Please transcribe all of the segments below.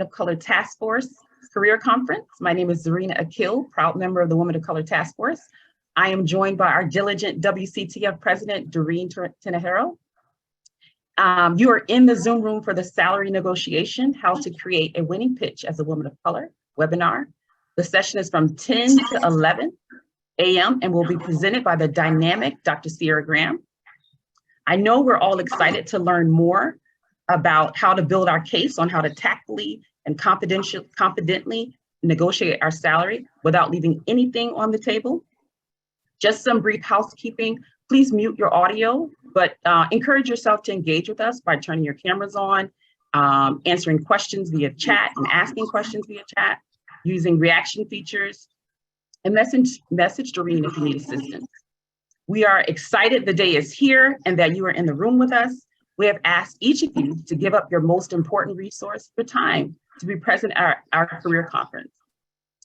of Color Task Force Career Conference. My name is Zarina Akil, proud member of the Women of Color Task Force. I am joined by our diligent WCTF President, Doreen Tinajero. You are in the Zoom room for the salary negotiation, how to create a winning pitch as a woman of color webinar. The session is from 10 to 11 a.m. and will be presented by the dynamic Dr. Sierra Graham. I know we're all excited to learn more about how to build our case on how to tactfully and confidently negotiate our salary without leaving anything on the table. Just some brief housekeeping. Please mute your audio, but encourage yourself to engage with us by turning your cameras on, answering questions via chat and asking questions via chat, using reaction features, and message Doreen if you need assistance. We are excited the day is here and that you are in the room with us. We have asked each of you to give up your most important resource, your time, to be present at our career conference.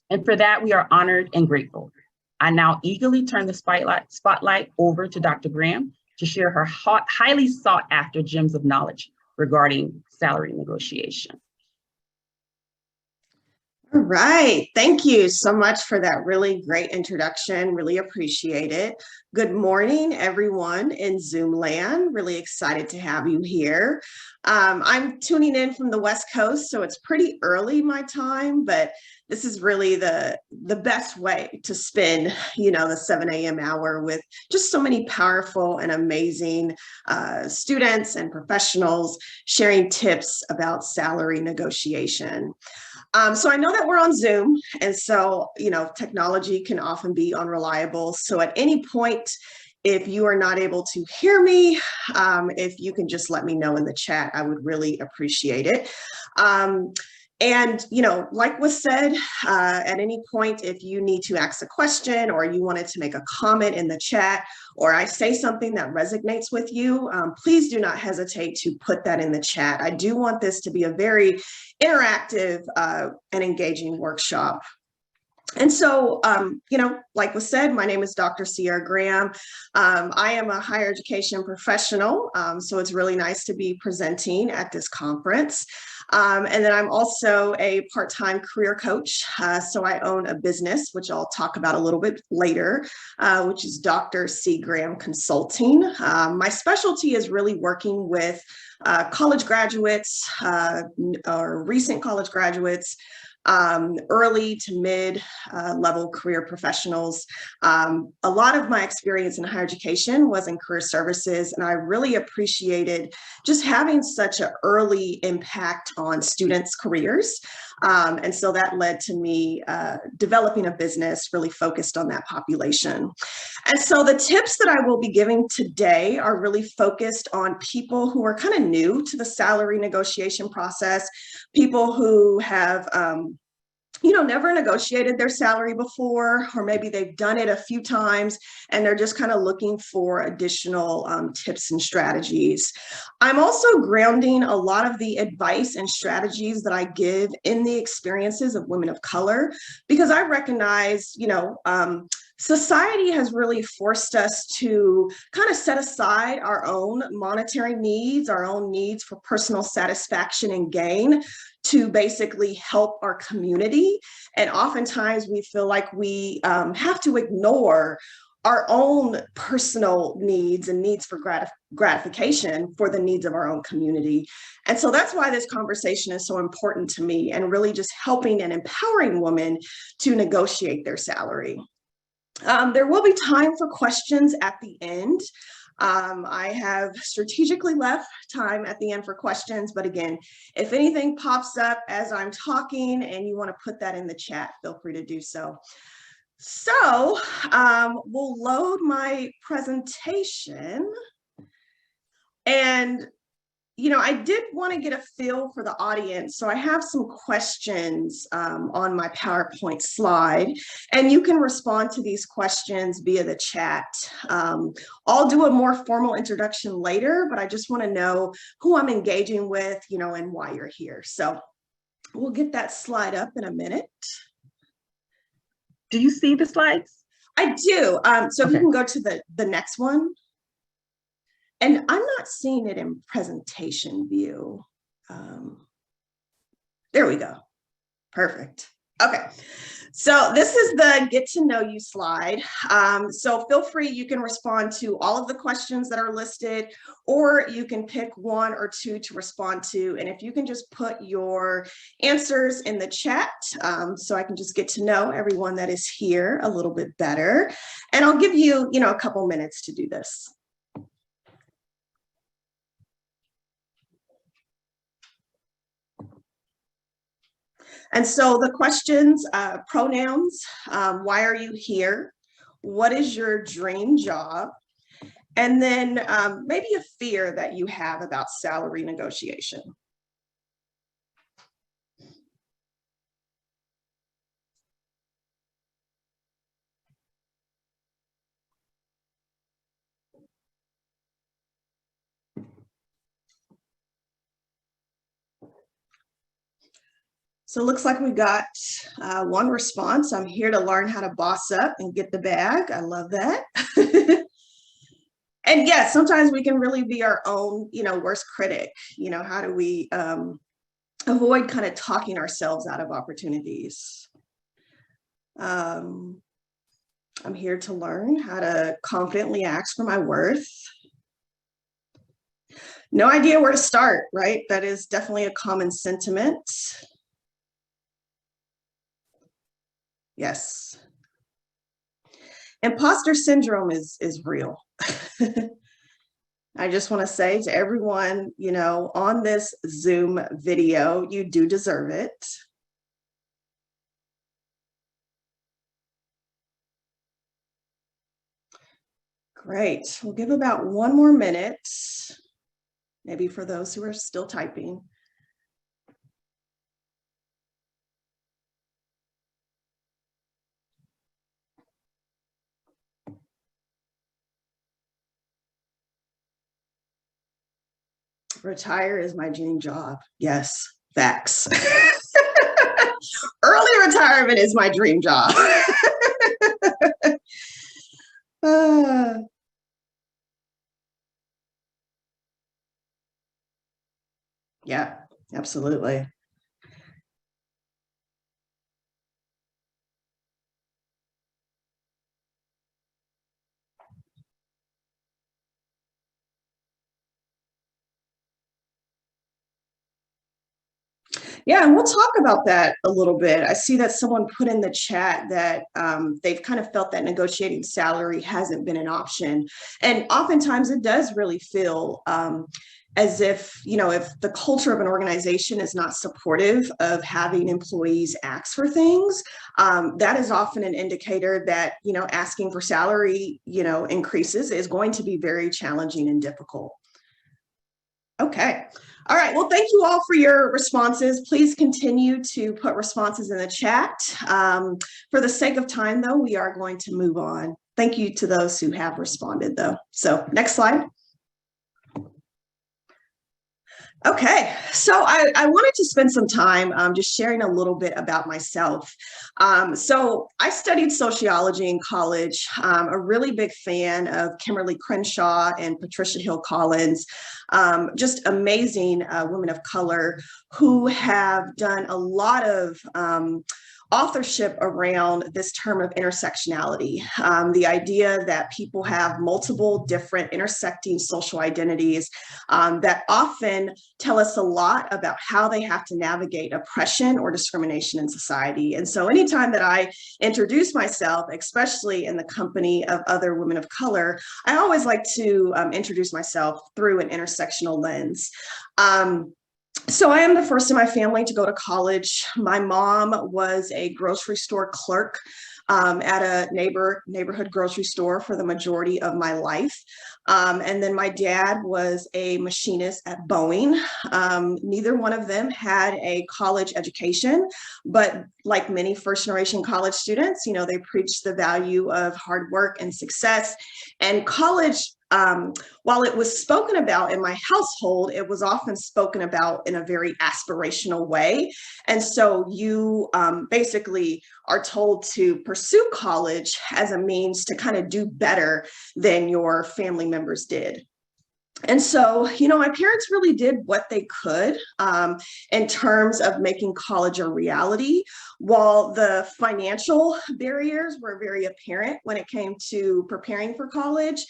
And for that, we are honored and grateful. I now eagerly turn the spotlight over to Dr. Graham to share her highly sought after gems of knowledge regarding salary negotiation. All right, thank you so much for that really great introduction, really appreciate it. Good morning, everyone in Zoom land, really excited to have you here. I'm tuning in from the West Coast, so it's pretty early my time, but this is really the best way to spend, the 7 a.m. hour with just so many powerful and amazing students and professionals sharing tips about salary negotiation. So I know that we're on Zoom, and so, technology can often be unreliable. So at any point, if you are not able to hear me, if you can just let me know in the chat, I would really appreciate it. And, like was said, at any point, if you need to ask a question or you wanted to make a comment in the chat, or I say something that resonates with you, please do not hesitate to put that in the chat. I do want this to be a very interactive and engaging workshop. And so, like was said, my name is Dr. Sierra Graham. I am a higher education professional, so it's really nice to be presenting at this conference. And then I'm also a part-time career coach. So I own a business, which I'll talk about a little bit later, which is Dr. C. Graham Consulting. My specialty is really working with college graduates or recent college graduates, early to mid level career professionals. A lot of my experience in higher education was in career services, and I really appreciated just having such an early impact on students' careers. And so that led to me developing a business really focused on that population. And so the tips that I will be giving today are really focused on people who are kind of new to the salary negotiation process, people who have never negotiated their salary before, or maybe they've done it a few times and they're just kind of looking for additional tips and strategies. I'm also grounding a lot of the advice and strategies that I give in the experiences of women of color, because I recognize, society has really forced us to kind of set aside our own monetary needs, our own needs for personal satisfaction and gain to basically help our community. And oftentimes we feel like we have to ignore our own personal needs and needs for gratification for the needs of our own community. And so that's why this conversation is so important to me, and really just helping and empowering women to negotiate their salary. There will be time for questions at the end. I have strategically left time at the end for questions, but again, if anything pops up as I'm talking and you want to put that in the chat, feel free to do so. So we'll load my presentation, and I did want to get a feel for the audience. So I have some questions on my PowerPoint slide, and you can respond to these questions via the chat. I'll do a more formal introduction later, but I just want to know who I'm engaging with, and why you're here. So we'll get that slide up in a minute. Do you see the slides? I do. So if you can go to the next one. And I'm not seeing it in presentation view. There we go. Perfect. Okay. So this is the get to know you slide. So feel free, you can respond to all of the questions that are listed, or you can pick one or two to respond to. And if you can just put your answers in the chat, so I can just get to know everyone that is here a little bit better. And I'll give you, a couple minutes to do this. And so the questions, pronouns, why are you here? What is your dream job? And then maybe a fear that you have about salary negotiation. So it looks like we got one response. I'm here to learn how to boss up and get the bag. I love that. And yes, sometimes we can really be our own, worst critic. How do we avoid kind of talking ourselves out of opportunities? I'm here to learn how to confidently ask for my worth. No idea where to start, right? That is definitely a common sentiment. Yes. Imposter syndrome is real. I just want to say to everyone, on this Zoom video, you do deserve it. Great. We'll give about one more minute, maybe for those who are still typing. Retire is my dream job. Yes, facts. Early retirement is my dream job. Yeah, absolutely. Yeah, and we'll talk about that a little bit. I see that someone put in the chat that they've kind of felt that negotiating salary hasn't been an option. And oftentimes it does really feel as if, if the culture of an organization is not supportive of having employees ask for things, that is often an indicator that, asking for salary, increases is going to be very challenging and difficult. Okay. All right. Well, thank you all for your responses. Please continue to put responses in the chat. For the sake of time, though, we are going to move on. Thank you to those who have responded, though. So next slide. Okay, so I wanted to spend some time just sharing a little bit about myself. So I studied sociology in college, a really big fan of Kimberly Crenshaw and Patricia Hill Collins, just amazing women of color who have done a lot of authorship around this term of intersectionality, the idea that people have multiple different intersecting social identities that often tell us a lot about how they have to navigate oppression or discrimination in society. And so anytime that I introduce myself, especially in the company of other women of color, I always like to introduce myself through an intersectional lens. So I am the first in my family to go to college. My mom was a grocery store clerk at a neighborhood grocery store for the majority of my life. And then my dad was a machinist at Boeing. Neither one of them had a college education, but like many first generation college students, they preached the value of hard work and success. And college, while it was spoken about in my household, it was often spoken about in a very aspirational way. And so you basically are told to pursue college as a means to kind of do better than your family members did. And so, my parents really did what they could in terms of making college a reality. While the financial barriers were very apparent when it came to preparing for college,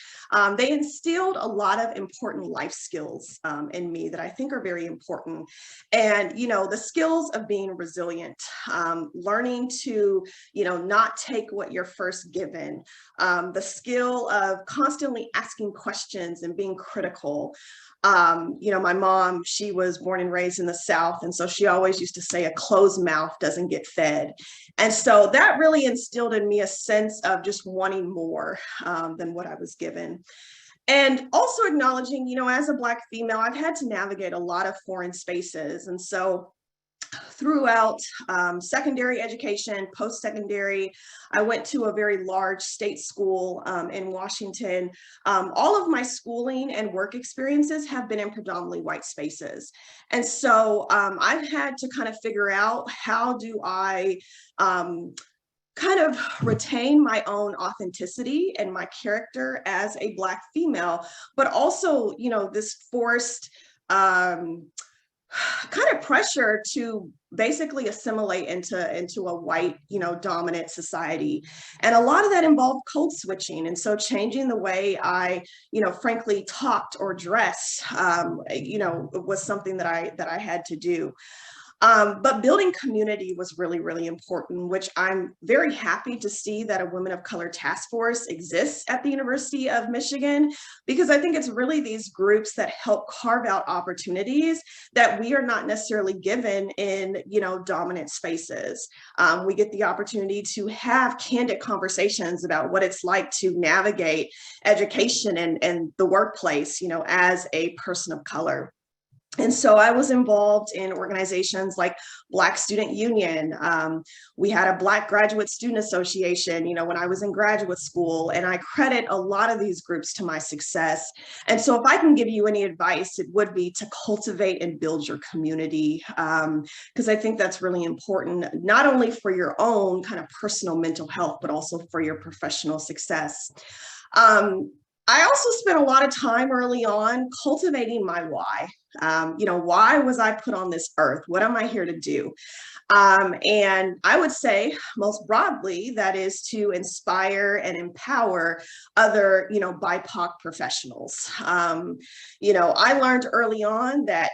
they instilled a lot of important life skills in me that I think are very important. And, the skills of being resilient, learning to, not take what you're first given, the skill of constantly asking questions and being critical. My mom, she was born and raised in the South. And so she always used to say a closed mouth doesn't get fed. And so that really instilled in me a sense of just wanting more than what I was given. And also acknowledging, as a Black female, I've had to navigate a lot of foreign spaces. And so throughout secondary education, post-secondary, I went to a very large state school in Washington. All of my schooling and work experiences have been in predominantly white spaces. And so I've had to kind of figure out, how do I kind of retain my own authenticity and my character as a Black female, but also, this forced kind of pressure to basically assimilate into a white, dominant society. And a lot of that involved code switching. And so changing the way I, frankly talked or dressed, was something that I had to do. But building community was really, really important, which I'm very happy to see that a Women of Color Task Force exists at the University of Michigan, because I think it's really these groups that help carve out opportunities that we are not necessarily given in, dominant spaces. We get the opportunity to have candid conversations about what it's like to navigate education and the workplace, as a person of color. And so I was involved in organizations like Black Student Union. We had a Black Graduate Student Association, when I was in graduate school, and I credit a lot of these groups to my success. And so if I can give you any advice, it would be to cultivate and build your community, because I think that's really important, not only for your own kind of personal mental health, but also for your professional success. I also spent a lot of time early on cultivating my why. Why was I put on this earth? What am I here to do? And I would say most broadly, that is to inspire and empower other, BIPOC professionals. I learned early on that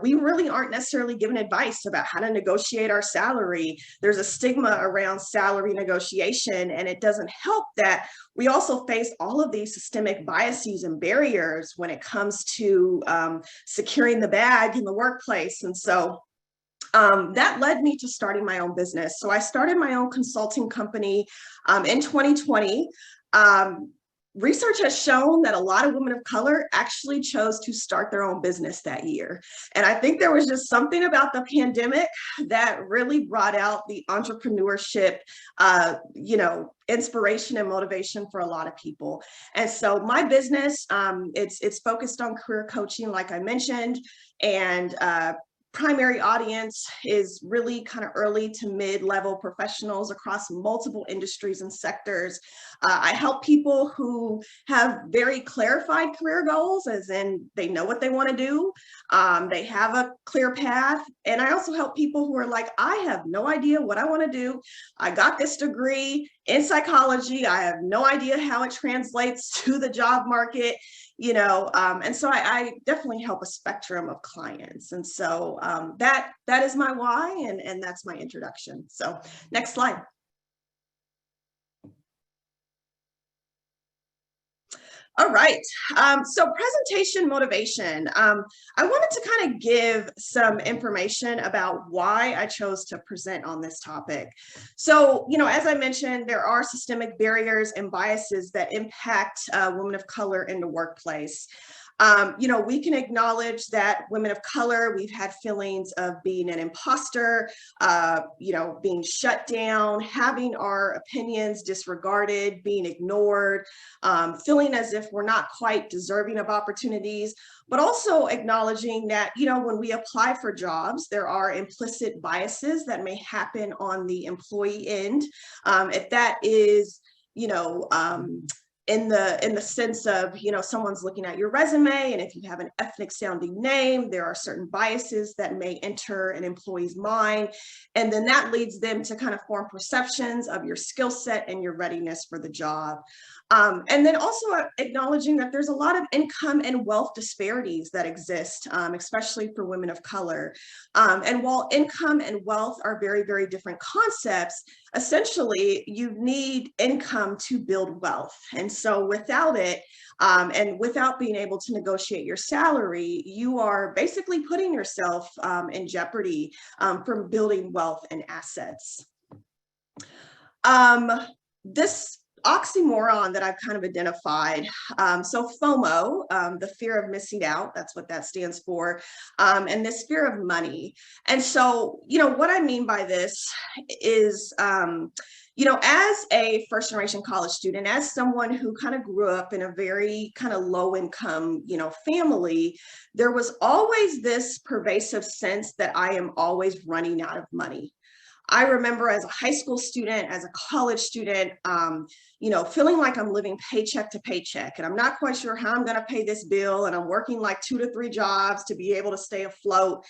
we really aren't necessarily given advice about how to negotiate our salary. There's a stigma around salary negotiation, and it doesn't help that we also face all of these systemic biases and barriers when it comes to securing the bag in the workplace. And so that led me to starting my own business. So I started my own consulting company in 2020. Research has shown that a lot of women of color actually chose to start their own business that year. And I think there was just something about the pandemic that really brought out the entrepreneurship, inspiration and motivation for a lot of people. And so my business, it's focused on career coaching, like I mentioned, and primary audience is really kind of early to mid-level professionals across multiple industries and sectors. I help people who have very clarified career goals, as in they know what they want to do. They have a clear path. And I also help people who are like, I have no idea what I want to do. I got this degree in psychology. I have no idea how it translates to the job market. And so I definitely help a spectrum of clients. And so that is my why, and that's my introduction. So next slide. All right, so presentation motivation. I wanted to kind of give some information about why I chose to present on this topic. So, as I mentioned, there are systemic barriers and biases that impact women of color in the workplace. We can acknowledge that women of color, we've had feelings of being an imposter, being shut down, having our opinions disregarded, being ignored, feeling as if we're not quite deserving of opportunities, but also acknowledging that, when we apply for jobs, there are implicit biases that may happen on the employee end. If that is, in the sense of, someone's looking at your resume, and if you have an ethnic sounding name, there are certain biases that may enter an employee's mind. And then that leads them to kind of form perceptions of your skill set and your readiness for the job. And then also acknowledging that there's a lot of income and wealth disparities that exist, especially for women of color. And while income and wealth are very, very different concepts, essentially you need income to build wealth. And so without it, and without being able to negotiate your salary, you are basically putting yourself in jeopardy from building wealth and assets. This oxymoron that I've kind of identified. So FOMO, the fear of missing out, that's what that stands for, and this fear of money. And so, what I mean by this is, as a first generation college student, as someone who kind of grew up in a very kind of low income, family, there was always this pervasive sense that I am always running out of money. I remember as a high school student, as a college student, feeling like I'm living paycheck to paycheck, and I'm not quite sure how I'm going to pay this bill, and I'm working like 2 to 3 jobs to be able to stay afloat.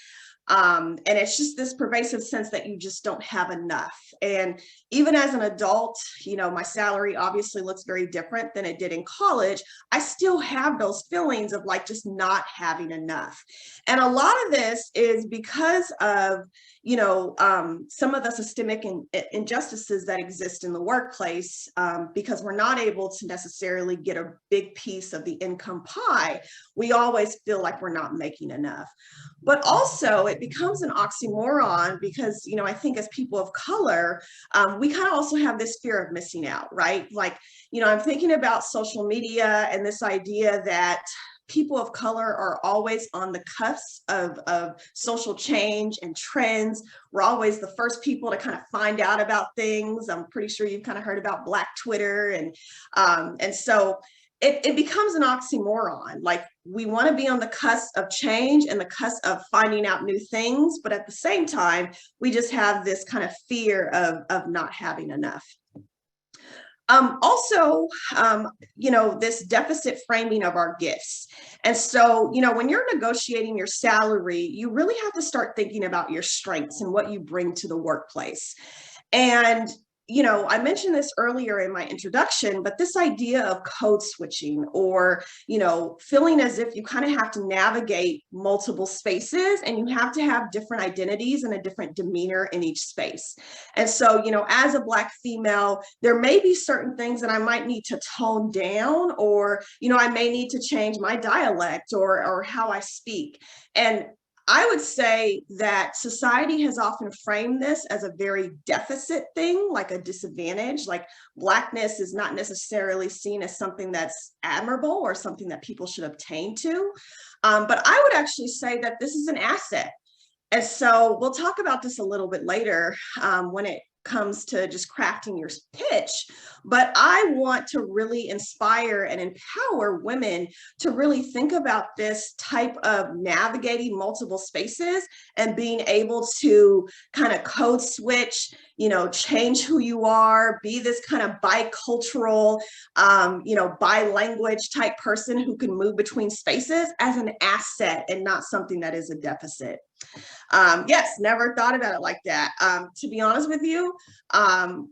And it's just this pervasive sense that you just don't have enough. And even as an adult, my salary obviously looks very different than it did in college. I still have those feelings of like just not having enough. And a lot of this is because of some of the systemic injustices that exist in the workplace, because we're not able to necessarily get a big piece of the income pie. We always feel like we're not making enough. But also it becomes an oxymoron because, I think as people of color, we kind of also have this fear of missing out, right? Like, I'm thinking about social media and this idea that people of color are always on the cusp of social change and trends. We're always the first people to kind of find out about things. I'm pretty sure you've kind of heard about Black Twitter. And so it becomes an oxymoron. Like, we want to be on the cusp of change and the cusp of finding out new things. But at the same time, we just have this kind of fear of not having enough. This deficit framing of our gifts. And so, when you're negotiating your salary, you really have to start thinking about your strengths and what you bring to the workplace. And I mentioned this earlier in my introduction, but this idea of code switching or, feeling as if you kind of have to navigate multiple spaces and you have to have different identities and a different demeanor in each space. And so, as a Black female, there may be certain things that I might need to tone down, or, I may need to change my dialect or how I speak. And I would say that society has often framed this as a very deficit thing, like a disadvantage. Like, Blackness is not necessarily seen as something that's admirable or something that people should obtain to. But I would actually say that this is an asset. And so we'll talk about this a little bit later when it comes to just crafting your pitch. But I want to really inspire and empower women to really think about this type of navigating multiple spaces and being able to kind of code switch, change who you are, be this kind of bicultural, bilanguage type person who can move between spaces as an asset and not something that is a deficit. Yes, never thought about it like that. To be honest with you,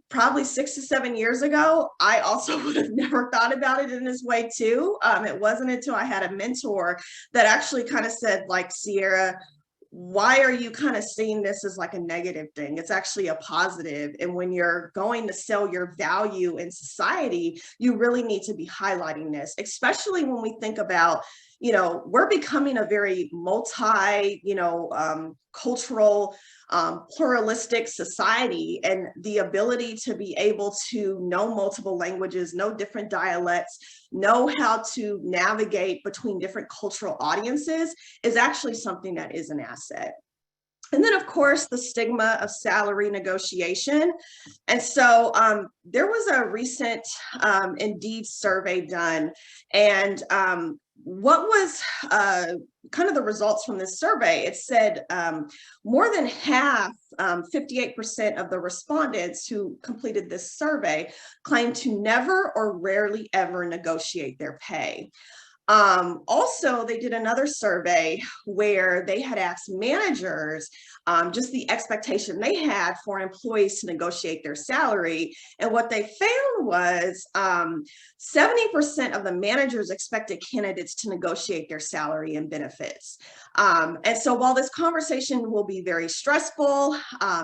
probably 6 to 7 years ago, I also would have never thought about it in this way too. It wasn't until I had a mentor that actually kind of said, like, Sierra, why are you kind of seeing this as like a negative thing? It's actually a positive. And when you're going to sell your value in society, you really need to be highlighting this, especially when we think about, we're becoming a very cultural, pluralistic society, and the ability to be able to know multiple languages, know different dialects, know how to navigate between different cultural audiences is actually something that is an asset. And then, of course, the stigma of salary negotiation. And so there was a recent Indeed survey done, and what was kind of the results from this survey? It said more than half, 58% of the respondents who completed this survey claimed to never or rarely ever negotiate their pay. Also, they did another survey where they had asked managers just the expectation they had for employees to negotiate their salary. And what they found was 70% of the managers expected candidates to negotiate their salary and benefits. And so while this conversation will be very stressful,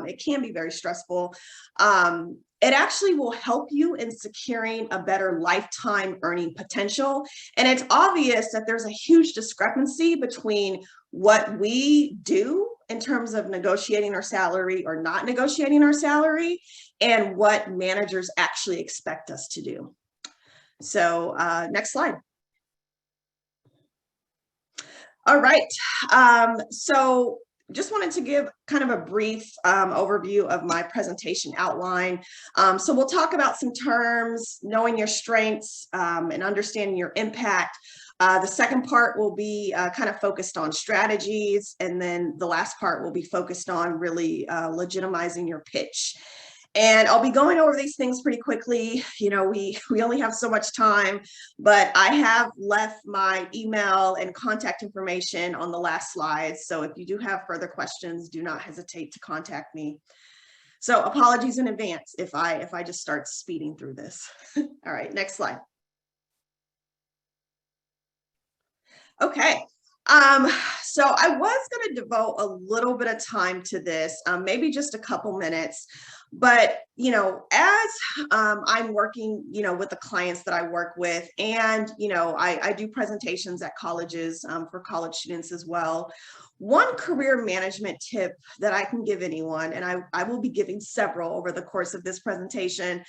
it can be very stressful, it actually will help you in securing a better lifetime earning potential. And it's obvious that there's a huge discrepancy between what we do in terms of negotiating our salary or not negotiating our salary and what managers actually expect us to do. So next slide. All right, so just wanted to give kind of a brief overview of my presentation outline. So we'll talk about some terms, knowing your strengths and understanding your impact. The second part will be kind of focused on strategies, and then the last part will be focused on really legitimizing your pitch. And I'll be going over these things pretty quickly. You know, we only have so much time, but I have left my email and contact information on the last slide. So if you do have further questions, do not hesitate to contact me. So apologies in advance if I just start speeding through this. All right, next slide. Okay. So I was going to devote a little bit of time to this, maybe just a couple minutes. But, you know, as I'm working, you know, with the clients that I work with, and, you know, I do presentations at colleges for college students as well. One career management tip that I can give anyone, and I will be giving several over the course of this presentation,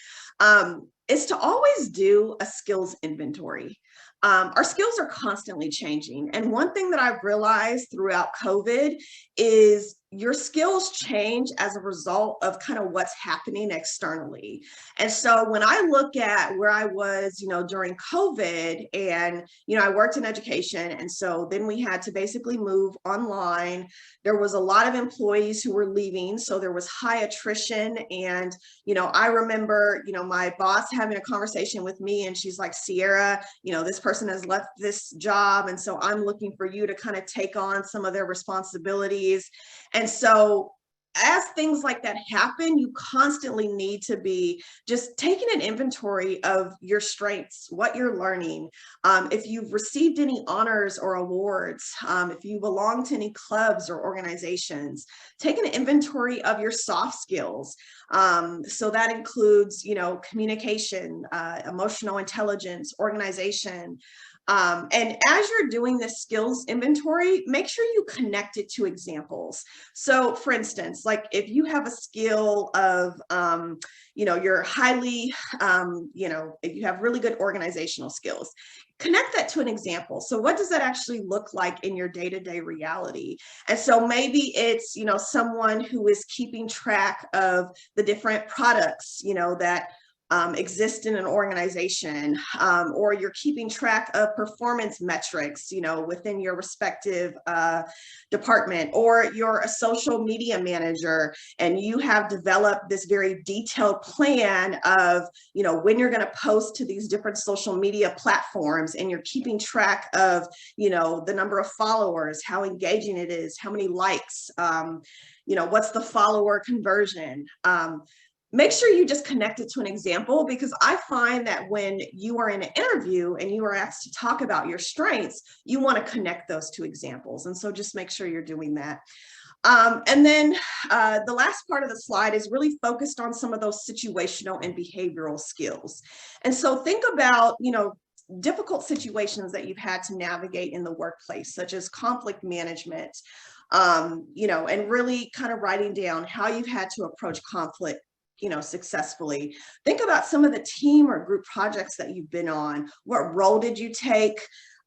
is to always do a skills inventory. Our skills are constantly changing. And one thing that I've realized throughout COVID is your skills change as a result of kind of what's happening externally. And so when I look at where I was, you know, during COVID, and, you know, I worked in education. And so then we had to basically move online. There was a lot of employees who were leaving. So there was high attrition. And, you know, I remember, you know, my boss having a conversation with me, and she's like, Sierra, you know, this person has left this job. And so I'm looking for you to kind of take on some of their responsibilities. And so as things like that happen, you constantly need to be just taking an inventory of your strengths, what you're learning. If you've received any honors or awards, if you belong to any clubs or organizations, take an inventory of your soft skills. So that includes, you know, communication, emotional intelligence, organization. And as you're doing this skills inventory, make sure you connect it to examples. So for instance, like if you have a skill of, you know, you're highly, you know, if you have really good organizational skills, connect that to an example. So what does that actually look like in your day-to-day reality? And so maybe it's, you know, someone who is keeping track of the different products, you know, that exist in an organization, or you're keeping track of performance metrics, you know, within your respective department, or you're a social media manager and you have developed this very detailed plan of, you know, when you're going to post to these different social media platforms, and you're keeping track of, you know, the number of followers, how engaging it is, how many likes, you know, what's the follower conversion. Make sure you just connect it to an example, because I find that when you are in an interview and you are asked to talk about your strengths, you want to connect those to examples. And so just make sure you're doing that. And then the last part of the slide is really focused on some of those situational and behavioral skills. And so think about, you know, difficult situations that you've had to navigate in the workplace, such as conflict management, you know, and really kind of writing down how you've had to approach conflict, you know, successfully. Think about some of the team or group projects that you've been on. What role did you take?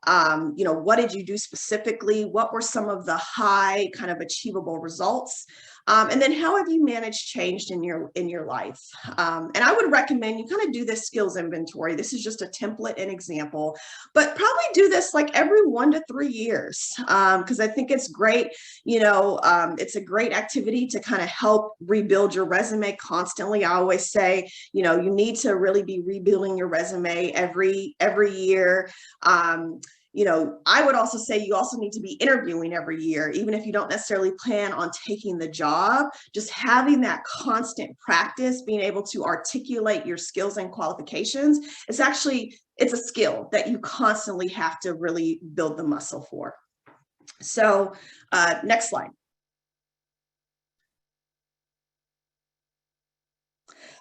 You know, what did you do specifically? What were some of the high kind of achievable results? And then how have you managed change in your life? And I would recommend you kind of do this skills inventory. This is just a template and example, but probably do this like every 1 to 3 years, because I think it's great. It's a great activity to kind of help rebuild your resume constantly. I always say, you need to really be rebuilding your resume every year. I would also say you also need to be interviewing every year, even if you don't necessarily plan on taking the job. Just having that constant practice, being able to articulate your skills and qualifications, it's a skill that you constantly have to really build the muscle for. So next slide.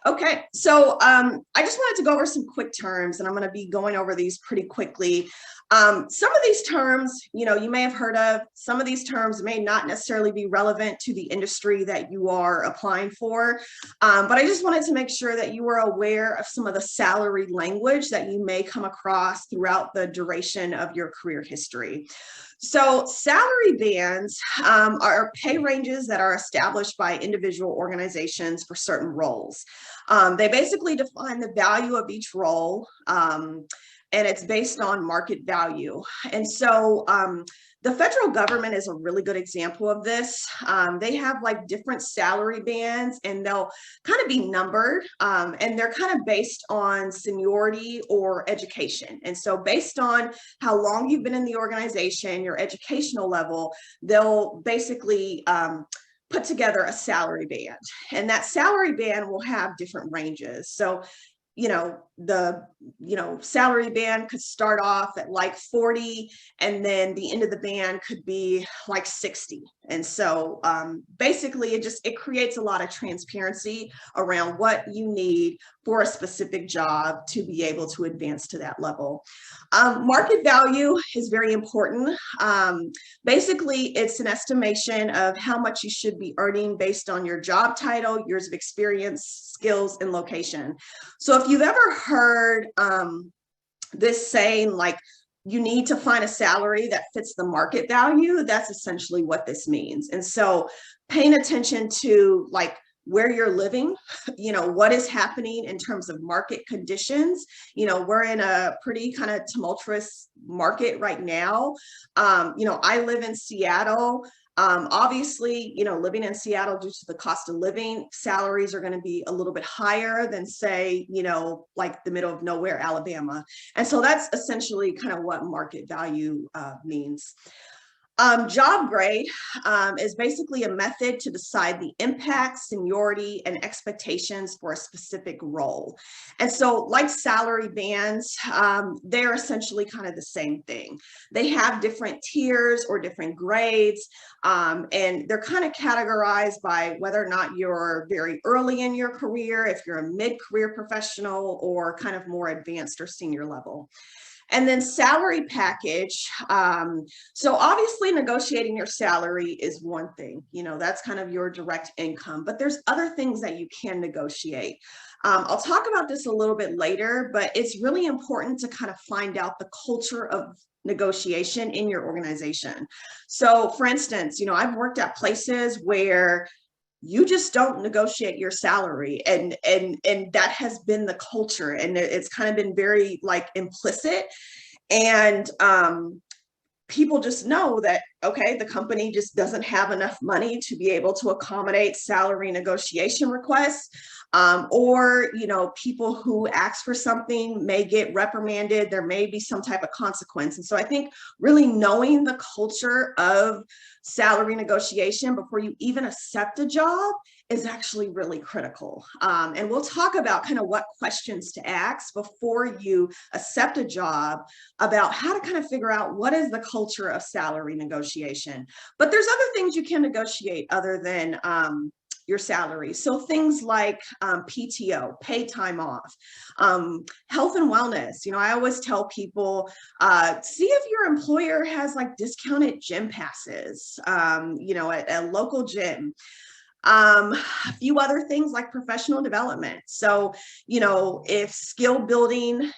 Okay, so I just wanted to go over some quick terms, and I'm going to be going over these pretty quickly. Some of these terms, you may have heard of. Some of these terms may not necessarily be relevant to the industry that you are applying for, but I just wanted to make sure that you were aware of some of the salary language that you may come across throughout the duration of your career history. So salary bands are pay ranges that are established by individual organizations for certain roles. They basically define the value of each role, and it's based on market value. And so the federal government is a really good example of this. They have like different salary bands, and they'll kind of be numbered, and they're kind of based on seniority or education. And so based on how long you've been in the organization, your educational level, they'll basically put together a salary band, and that salary band will have different ranges. So the salary band could start off at like 40, and then the end of the band could be like 60. And so basically it creates a lot of transparency around what you need for a specific job to be able to advance to that level. Market value is very important. Basically, it's an estimation of how much you should be earning based on your job title, years of experience, skills, and location. So if you've ever heard this saying, like, you need to find a salary that fits the market value, that's essentially what this means. And so paying attention to like where you're living, what is happening in terms of market conditions. We're in a pretty kind of tumultuous market right now. I live in Seattle. Obviously, living in Seattle, due to the cost of living, salaries are going to be a little bit higher than, say, like the middle of nowhere, Alabama. And so that's essentially kind of what market value means. Job grade is basically a method to decide the impact, seniority, and expectations for a specific role. And so like salary bands, they're essentially kind of the same thing. They have different tiers or different grades, and they're kind of categorized by whether or not you're very early in your career, if you're a mid-career professional, or kind of more advanced or senior level. And then salary package. So obviously negotiating your salary is one thing, that's kind of your direct income, but there's other things that you can negotiate. I'll talk about this a little bit later, but it's really important to kind of find out the culture of negotiation in your organization. So for instance, I've worked at places where you just don't negotiate your salary, and that has been the culture, and it's kind of been very like implicit, and people just know that, okay, the company just doesn't have enough money to be able to accommodate salary negotiation requests, or people who ask for something may get reprimanded. There may be some type of consequence. And so I think really knowing the culture of salary negotiation before you even accept a job is actually really critical. And we'll talk about kind of what questions to ask before you accept a job, about how to kind of figure out what is the culture of salary negotiation. But there's other things you can negotiate other than your salary. So things like PTO, pay time off, health and wellness. I always tell people, see if your employer has like discounted gym passes, at a local gym. A few other things like professional development. So, if skill building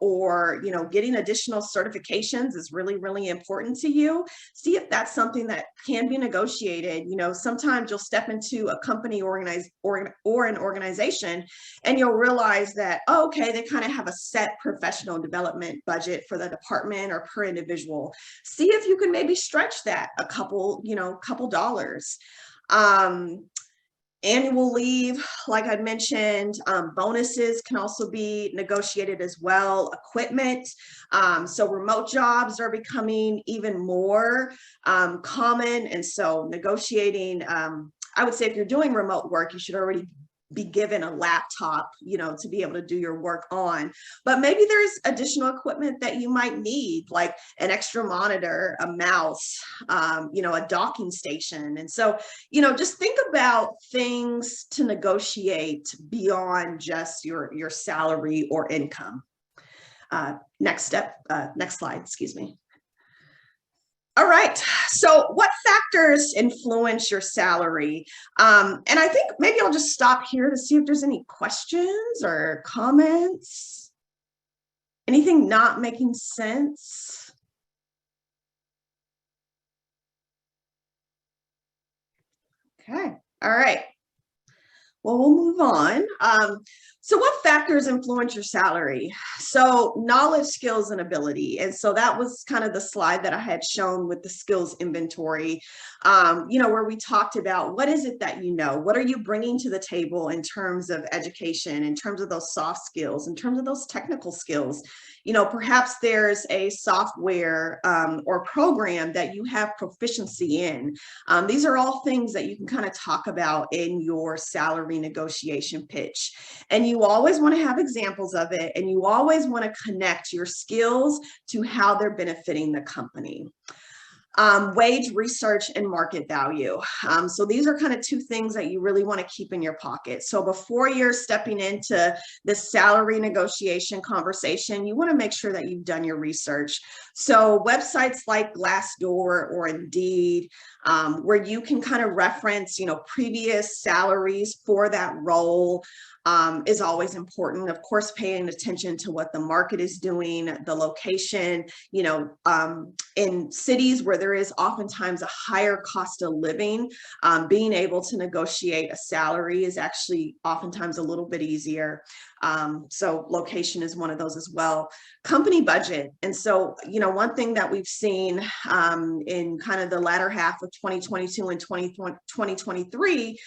or, getting additional certifications is really, really important to you, see if that's something that can be negotiated. Sometimes you'll step into a company or an organization and you'll realize that, oh, okay, they kind of have a set professional development budget for the department or per individual. See if you can maybe stretch that a couple dollars. Annual leave, like I mentioned, bonuses can also be negotiated as well. Equipment, so remote jobs are becoming even more common, and so negotiating, I would say if you're doing remote work, you should already be given a laptop, to be able to do your work on. But maybe there's additional equipment that you might need, like an extra monitor, a mouse, a docking station. And so, just think about things to negotiate beyond just your salary or income. Next slide, excuse me. All right, so what factors influence your salary? And I think maybe I'll just stop here to see if there's any questions or comments. Anything not making sense? Okay, all right. Well, we'll move on. So what factors influence your salary? So knowledge, skills, and ability. And so that was kind of the slide that I had shown with the skills inventory, where we talked about what is it that you know? What are you bringing to the table in terms of education, in terms of those soft skills, in terms of those technical skills? Perhaps there's a software or program that you have proficiency in. These are all things that you can kind of talk about in your salary negotiation pitch. And you always want to have examples of it, and you always want to connect your skills to how they're benefiting the company. Wage research and market value. So these are kind of two things that you really want to keep in your pocket. So before you're stepping into the salary negotiation conversation, you want to make sure that you've done your research. So websites like Glassdoor or Indeed, where you can kind of reference, previous salaries for that role, is always important. Of course, paying attention to what the market is doing, the location, in cities where there is oftentimes a higher cost of living, being able to negotiate a salary is actually oftentimes a little bit easier. So location is one of those as well. Company budget. And so, one thing that we've seen in kind of the latter half of 2022 and 2023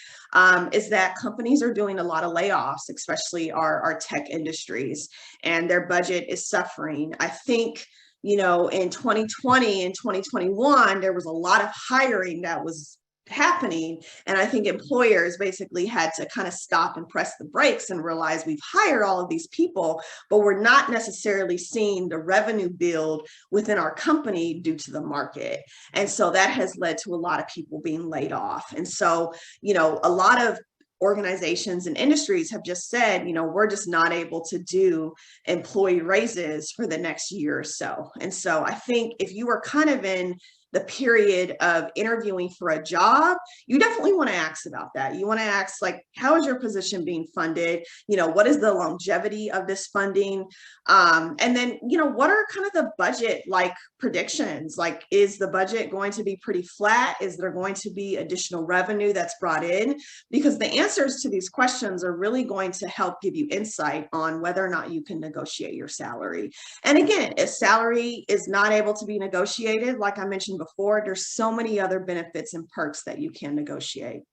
is that companies are doing a lot of layoffs, especially our tech industries, and their budget is suffering. I think, in 2020 and 2021, there was a lot of hiring that was happening. And I think employers basically had to kind of stop and press the brakes and realize we've hired all of these people, but we're not necessarily seeing the revenue build within our company due to the market. And so that has led to a lot of people being laid off. And so, a lot of organizations and industries have just said, we're just not able to do employee raises for the next year or so. And so I think if you were kind of in the period of interviewing for a job, you definitely want to ask about that. You want to ask, like, how is your position being funded? What is the longevity of this funding? And then, what are kind of the budget like predictions? Like, is the budget going to be pretty flat? Is there going to be additional revenue that's brought in? Because the answers to these questions are really going to help give you insight on whether or not you can negotiate your salary. And again, if salary is not able to be negotiated, like I mentioned before, there's so many other benefits and perks that you can negotiate.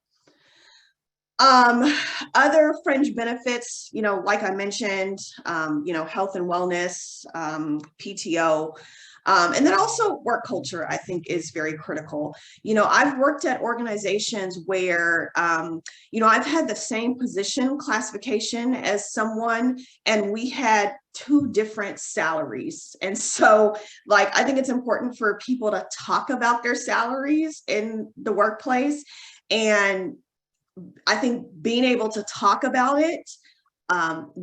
Other fringe benefits, like I mentioned, health and wellness, PTO, and then also work culture, I think, is very critical. I've worked at organizations where, I've had the same position classification as someone, and we had two different salaries. And so, I think it's important for people to talk about their salaries in the workplace. And I think being able to talk about it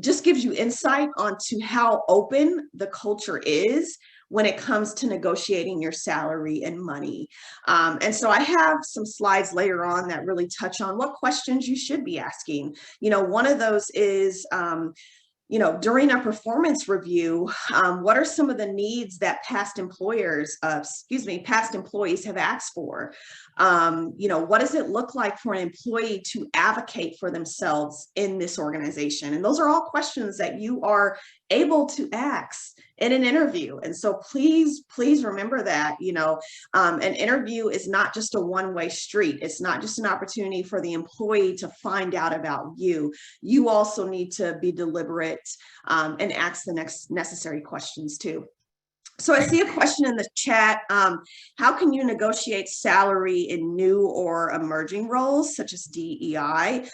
just gives you insight onto how open the culture is when it comes to negotiating your salary and money. And so I have some slides later on that really touch on what questions you should be asking. One of those is, during a performance review, what are some of the needs that past employees have asked for? What does it look like for an employee to advocate for themselves in this organization? And those are all questions that you are able to ask in an interview. And so please remember that, an interview is not just a one-way street. It's not just an opportunity for the employee to find out about you. You also need to be deliberate and ask the next necessary questions too. So I see a question in the chat. How can you negotiate salary in new or emerging roles such as DEI?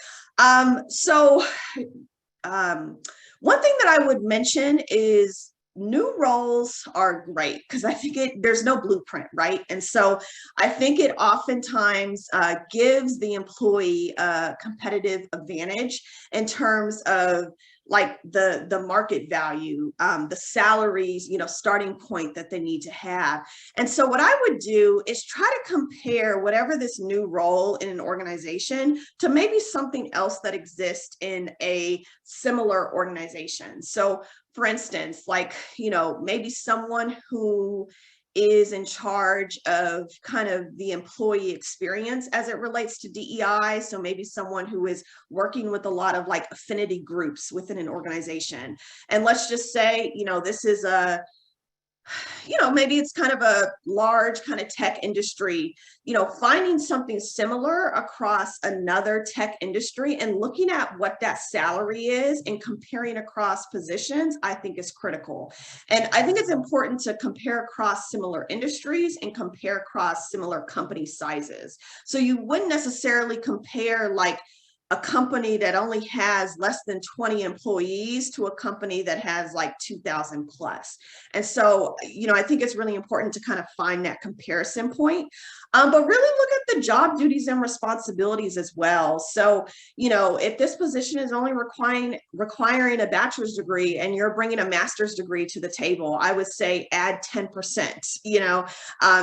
One thing that I would mention is new roles are great because I think there's no blueprint, right? And so I think it oftentimes gives the employee a competitive advantage in terms of like the market value, the salaries, starting point that they need to have. And so what I would do is try to compare whatever this new role in an organization to maybe something else that exists in a similar organization. So for instance, maybe someone who is in charge of kind of the employee experience as it relates to DEI. So maybe someone who is working with a lot of like affinity groups within an organization. And let's just say, this is maybe it's kind of a large kind of tech industry, finding something similar across another tech industry and looking at what that salary is and comparing across positions, I think is critical. And I think it's important to compare across similar industries and compare across similar company sizes. So you wouldn't necessarily compare like a company that only has less than 20 employees to a company that has like 2,000 plus. And so, I think it's really important to kind of find that comparison point, but really look at the job duties and responsibilities as well. So, if this position is only requiring a bachelor's degree and you're bringing a master's degree to the table, I would say add 10%,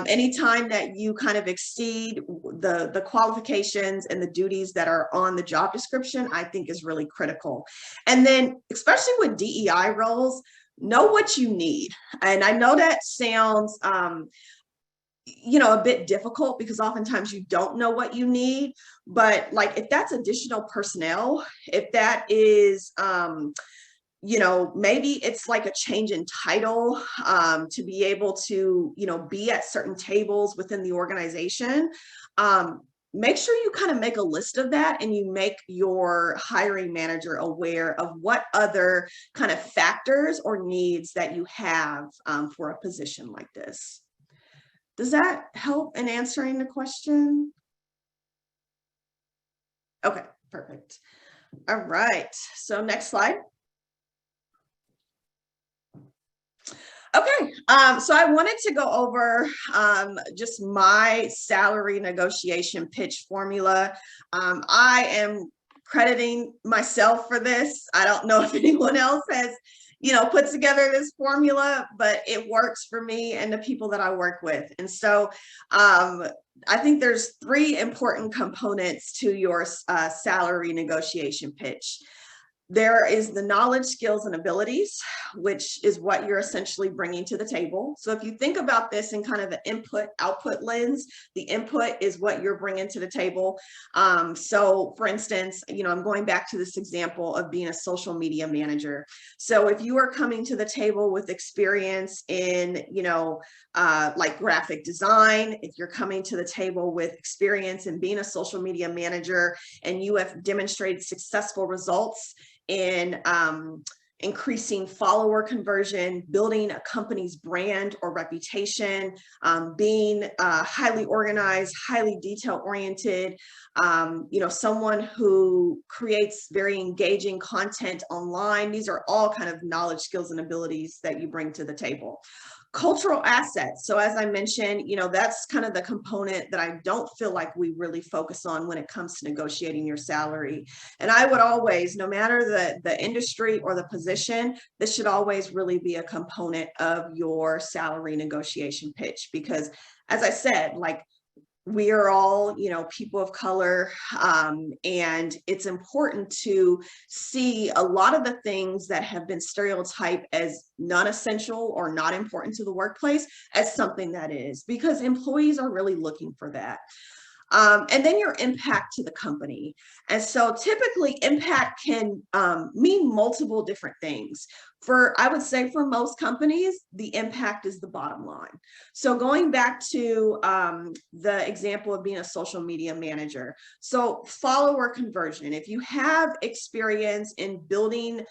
anytime that you kind of exceed the qualifications and the duties that are on the job description, I think is really critical. And then, especially with DEI roles, know what you need. And I know that sounds, a bit difficult because oftentimes you don't know what you need, but like if that's additional personnel, if that is, maybe it's like a change in title to be able to, be at certain tables within the organization. Make sure you kind of make a list of that and you make your hiring manager aware of what other kind of factors or needs that you have for a position like this. Does that help in answering the question? Okay, perfect. All right, so next slide. Okay, so I wanted to go over just my salary negotiation pitch formula. I am crediting myself for this. I don't know if anyone else has, put together this formula, but it works for me and the people that I work with. And so I think there's 3 important components to your salary negotiation pitch. There is the knowledge, skills, and abilities, which is what you're essentially bringing to the table. So if you think about this in kind of an input-output lens, the input is what you're bringing to the table. So for instance, I'm going back to this example of being a social media manager. So if you are coming to the table with experience in, like graphic design, if you're coming to the table with experience in being a social media manager and you have demonstrated successful results in increasing follower conversion, building a company's brand or reputation, being highly organized, highly detail oriented, someone who creates very engaging content online. These are all kind of knowledge, skills, and abilities that you bring to the table. Cultural assets. So as I mentioned, that's kind of the component that I don't feel like we really focus on when it comes to negotiating your salary. And I would always, no matter the industry or the position, this should always really be a component of your salary negotiation pitch. Because as I said, like, we are all, people of color, and it's important to see a lot of the things that have been stereotyped as non-essential or not important to the workplace as something that is, because employees are really looking for that. And then your impact to the company. And so typically impact can mean multiple different things. I would say for most companies, the impact is the bottom line. So going back to the example of being a social media manager. So follower conversion, if you have experience in building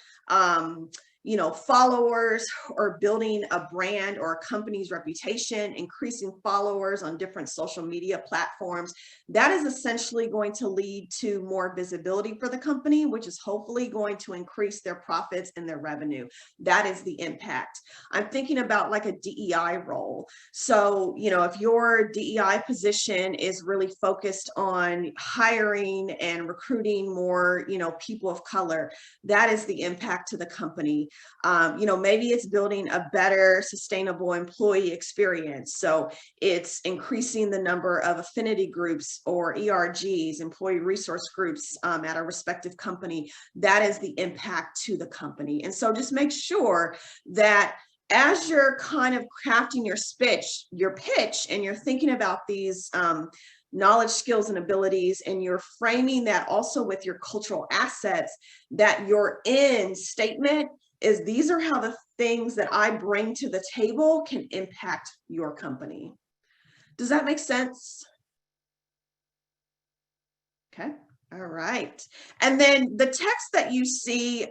followers or building a brand or a company's reputation, increasing followers on different social media platforms, that is essentially going to lead to more visibility for the company, which is hopefully going to increase their profits and their revenue. That is the impact. I'm thinking about like a DEI role. So, if your DEI position is really focused on hiring and recruiting more, people of color, that is the impact to the company. Maybe it's building a better sustainable employee experience. So it's increasing the number of affinity groups or ERGs, employee resource groups, at a respective company. That is the impact to the company. And so just make sure that as you're kind of crafting your pitch, and you're thinking about these knowledge, skills, and abilities, and you're framing that also with your cultural assets, that your end statement is, these are how the things that I bring to the table can impact your company. Does that make sense? Okay, all right. And then the text that you see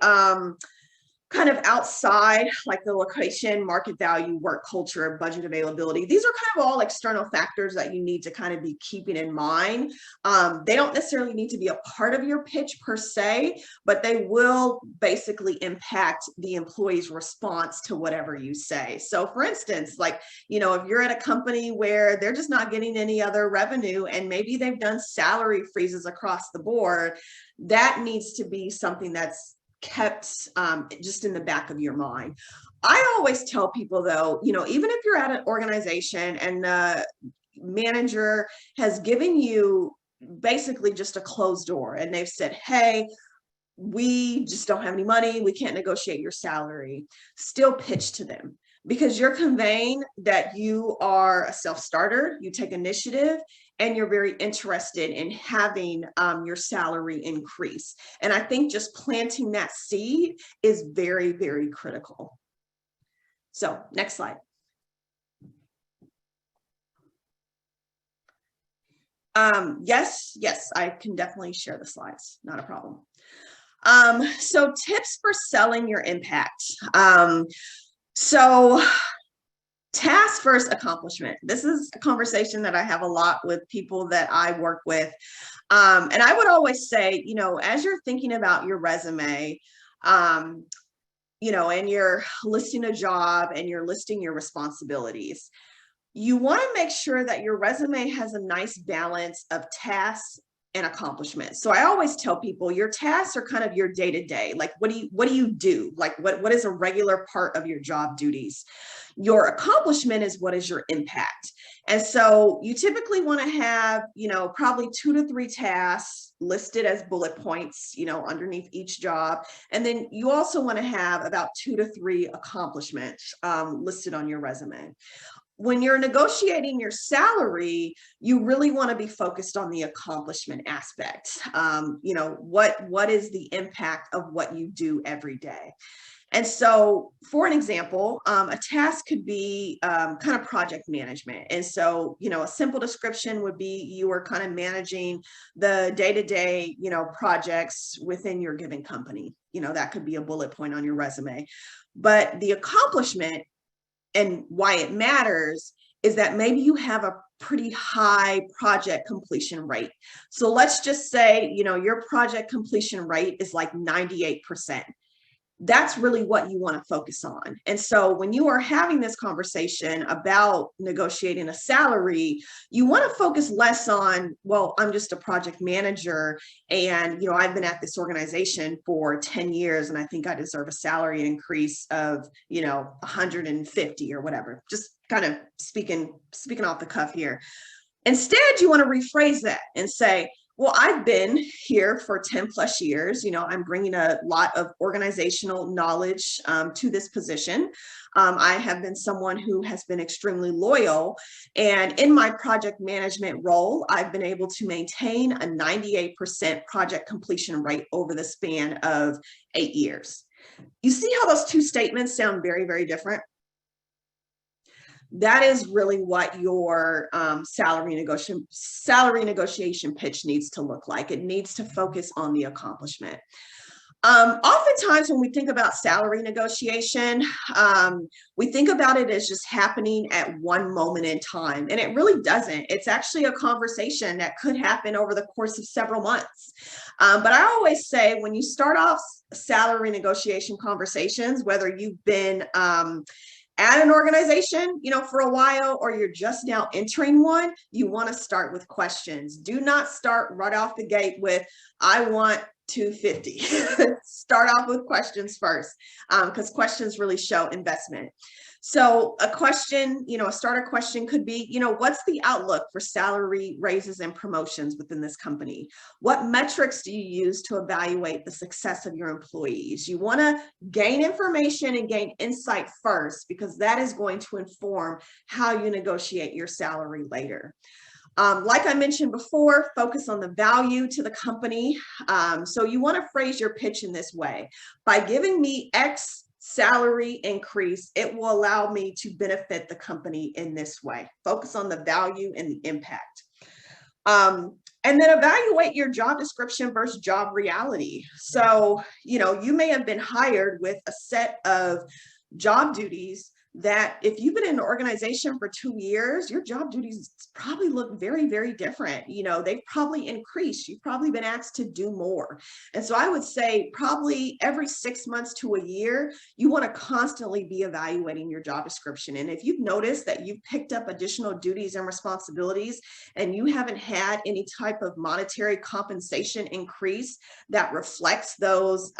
kind of outside, like the location, market value, work culture, budget availability, these are kind of all external factors that you need to kind of be keeping in mind. They don't necessarily need to be a part of your pitch per se, but they will basically impact the employee's response to whatever you say. So for instance, like, if you're at a company where they're just not getting any other revenue, and maybe they've done salary freezes across the board, that needs to be something that's kept just in the back of your mind. I always tell people though, even if you're at an organization and the manager has given you basically just a closed door and they've said, hey, we just don't have any money, we can't negotiate your salary, still pitch to them, because you're conveying that you are a self-starter, you take initiative, and you're very interested in having your salary increase. And I think just planting that seed is very, very critical. So next slide. Yes, I can definitely share the slides, not a problem. So tips for selling your impact. So task versus accomplishment. This is a conversation that I have a lot with people that I work with. And I would always say, as you're thinking about your resume, and you're listing a job and you're listing your responsibilities, you want to make sure that your resume has a nice balance of tasks and accomplishments. So I always tell people your tasks are kind of your day-to-day. Like, what do you do? Like, what is a regular part of your job duties? Your accomplishment is, what is your impact? And so you typically want to have, probably 2 to 3 tasks listed as bullet points, underneath each job. And then you also want to have about 2 to 3 accomplishments listed on your resume. When you're negotiating your salary, you really want to be focused on the accomplishment aspect. What is the impact of what you do every day? And so for an example, a task could be kind of project management. And so, a simple description would be you are kind of managing the day-to-day, projects within your given company. That could be a bullet point on your resume. But the accomplishment and why it matters is that maybe you have a pretty high project completion rate. So let's just say, your project completion rate is like 98%. that's really what you want to focus on. And so when you are having this conversation about negotiating a salary, you want to focus less on, well, I'm just a project manager and, you know, I've been at this organization for 10 years and I think I deserve a salary increase of, you know, 150 or whatever, just kind of speaking off the cuff here. Instead, you want to rephrase that and say, well, I've been here for 10 plus years. You know, I'm bringing a lot of organizational knowledge to this position. I have been someone who has been extremely loyal. And in my project management role, I've been able to maintain a 98% project completion rate over the span of 8 years. You see how those two statements sound very, very different? That is really what your salary negotiation pitch needs to look like. It needs to focus on the accomplishment. Oftentimes when we think about salary negotiation, we think about it as just happening at one moment in time, and it really doesn't. It's actually a conversation that could happen over the course of several months. But I always say when you start off salary negotiation conversations, whether you've been at an organization, you know, for a while, or you're just now entering one, you want to start with questions. Do not start right off the gate with, I want 250. Start off with questions first, because questions really show investment. So a question, you know, a starter question could be, you know, what's the outlook for salary raises and promotions within this company? What metrics do you use to evaluate the success of your employees? You want to gain information and gain insight first, because that is going to inform how you negotiate your salary later. Like I mentioned before, focus on the value to the company. So you want to phrase your pitch in this way: by giving me X salary increase, it will allow me to benefit the company in this way. Focus on the value and the impact. And then evaluate your job description versus job reality. So, you know, you may have been hired with a set of job duties that if you've been in an organization for 2 years, your job duties probably look very, very different. You know, they've probably increased. You've probably been asked to do more. And so I would say probably every 6 months to a year, you want to constantly be evaluating your job description. And if you've noticed that you've picked up additional duties and responsibilities and you haven't had any type of monetary compensation increase that reflects those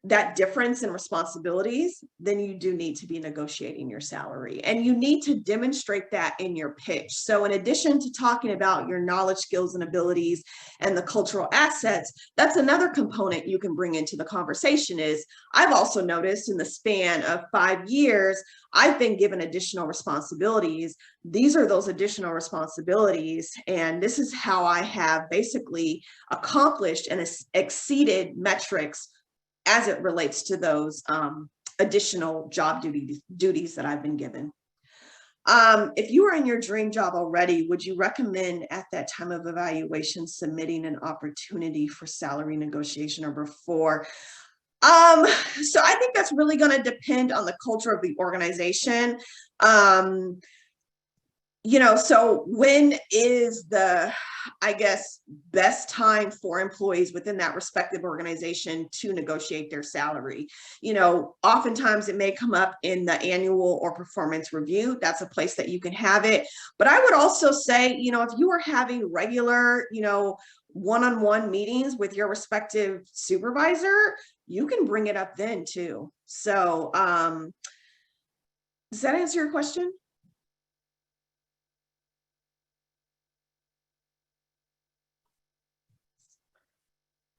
that difference in responsibilities, then you do need to be negotiating your salary, and you need to demonstrate that in your pitch. So in addition to talking about your knowledge, skills, and abilities and the cultural assets, that's another component you can bring into the conversation. Is I've also noticed in the span of 5 years, I've been given additional responsibilities. These are those additional responsibilities, and this is how I have basically accomplished and exceeded metrics as it relates to those additional job duties that I've been given. If you are in your dream job already, would you recommend at that time of evaluation submitting an opportunity for salary negotiation or before? So I think that's really going to depend on the culture of the organization. You know, so when is the, I guess, best time for employees within that respective organization to negotiate their salary? You know, oftentimes it may come up in the annual or performance review. That's a place that you can have it. But I would also say, you know, if you are having regular, you know, one-on-one meetings with your respective supervisor, you can bring it up then too. So does that answer your question?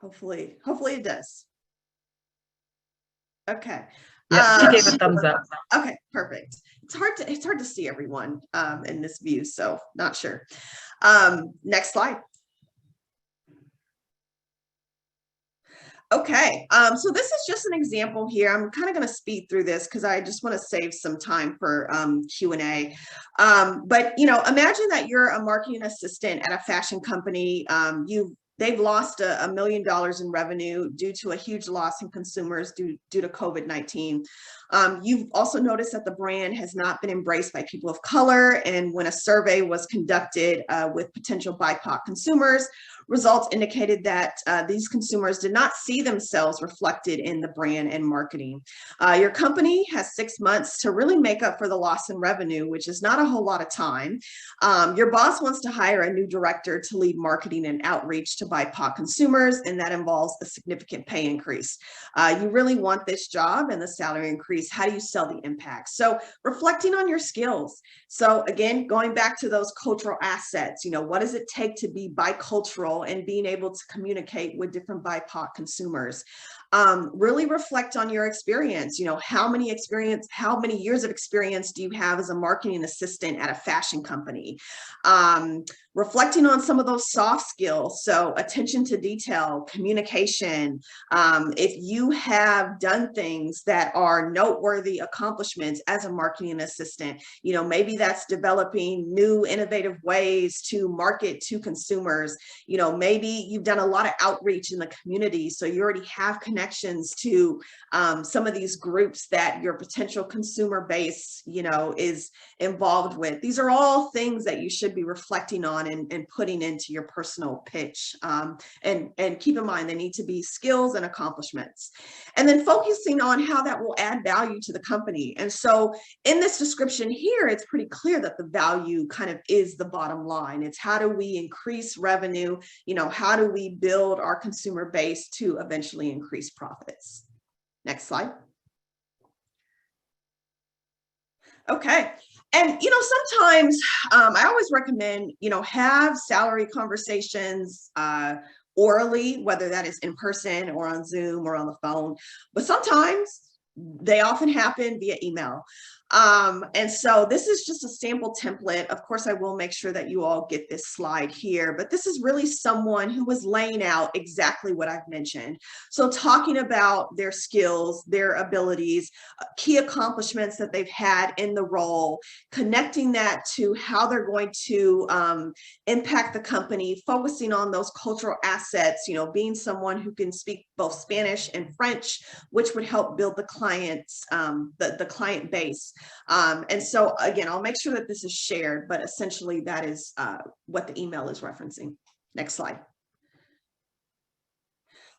Hopefully it does. Okay. Yeah, she gave a thumbs up. Okay, perfect. It's hard to see everyone in this view, so not sure. Next slide. Okay, so this is just an example here. I'm kind of going to speed through this because I just want to save some time for Q&A. But, you know, imagine that you're a marketing assistant at a fashion company. You've they've lost $1 million in revenue due to a huge loss in consumers due to COVID-19. You've also noticed that the brand has not been embraced by people of color. And when a survey was conducted with potential BIPOC consumers, results indicated that these consumers did not see themselves reflected in the brand and marketing. Your company has 6 months to really make up for the loss in revenue, which is not a whole lot of time. Your boss wants to hire a new director to lead marketing and outreach to BIPOC consumers, and that involves a significant pay increase. You really want this job and the salary increase. How do you sell the impact? So reflecting on your skills. So again, going back to those cultural assets, what does it take to be bicultural and being able to communicate with different BIPOC consumers? Really reflect on your experience. How many years of experience do you have as a marketing assistant at a fashion company? Reflecting on some of those soft skills. So attention to detail, communication. If you have done things that are noteworthy accomplishments as a marketing assistant, maybe that's developing new innovative ways to market to consumers. Maybe you've done a lot of outreach in the community, so you already have connections to some of these groups that your potential consumer base, is involved with. These are all things that you should be reflecting on and putting into your personal pitch. And keep in mind, they need to be skills and accomplishments. And then focusing on how that will add value to the company. And so in this description here, it's pretty clear that the value kind of is the bottom line. It's how do we increase revenue? How do we build our consumer base to eventually increase profits? Next slide. Okay. And, sometimes I always recommend, have salary conversations orally, whether that is in person or on Zoom or on the phone, but sometimes they often happen via email. And so this is just a sample template. Of course, I will make sure that you all get this slide here, but this is really someone who was laying out exactly what I've mentioned. So talking about their skills, their abilities, key accomplishments that they've had in the role, connecting that to how they're going to impact the company, focusing on those cultural assets, being someone who can speak both Spanish and French, which would help build the clients, the client base. And so again, I'll make sure that this is shared, but essentially that is what the email is referencing. Next slide.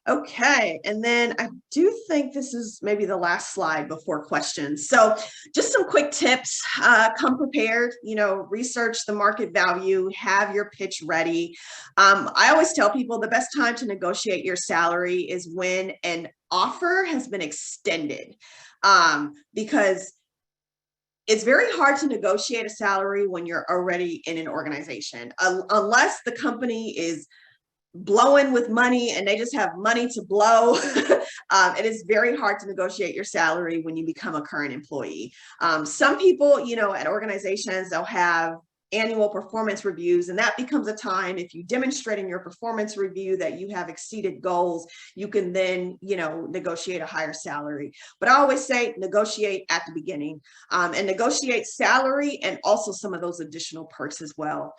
Okay, and then I do think this is maybe the last slide before questions. So just some quick tips, come prepared, research the market value, have your pitch ready. I always tell people the best time to negotiate your salary is when an offer has been extended, because it's very hard to negotiate a salary when you're already in an organization, unless the company is blowing with money and they just have money to blow. It is very hard to negotiate your salary when you become a current employee. Some people, at organizations, they'll have annual performance reviews, and that becomes a time, if you demonstrate in your performance review that you have exceeded goals, you can then negotiate a higher salary. But I always say negotiate at the beginning, and negotiate salary and also some of those additional perks as well.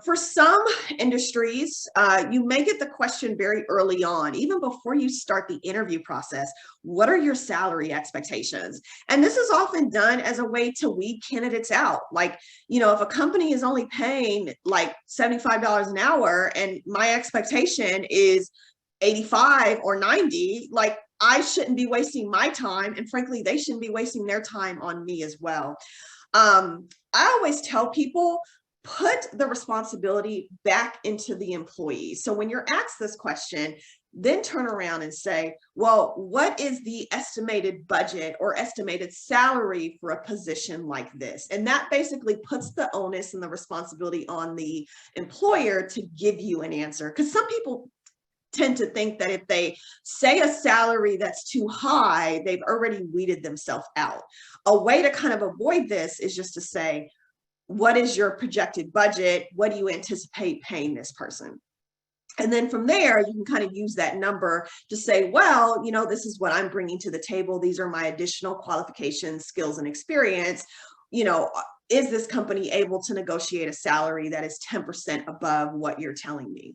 For some industries, you may get the question very early on, even before you start the interview process. What are your salary expectations? And this is often done as a way to weed candidates out. Like, if a company is only paying like $75 an hour and my expectation is 85 or 90, like I shouldn't be wasting my time. And frankly, they shouldn't be wasting their time on me as well. I always tell people, put the responsibility back into the employee. So when you're asked this question, then turn around and say, well, what is the estimated budget or estimated salary for a position like this? And that basically puts the onus and the responsibility on the employer to give you an answer. Because some people tend to think that if they say a salary that's too high, they've already weeded themselves out. A way to kind of avoid this is just to say, what is your projected budget? What do you anticipate paying this person? And then from there, you can kind of use that number to say, well, this is what I'm bringing to the table. These are my additional qualifications, skills, and experience. is this company able to negotiate a salary that is 10% above what you're telling me?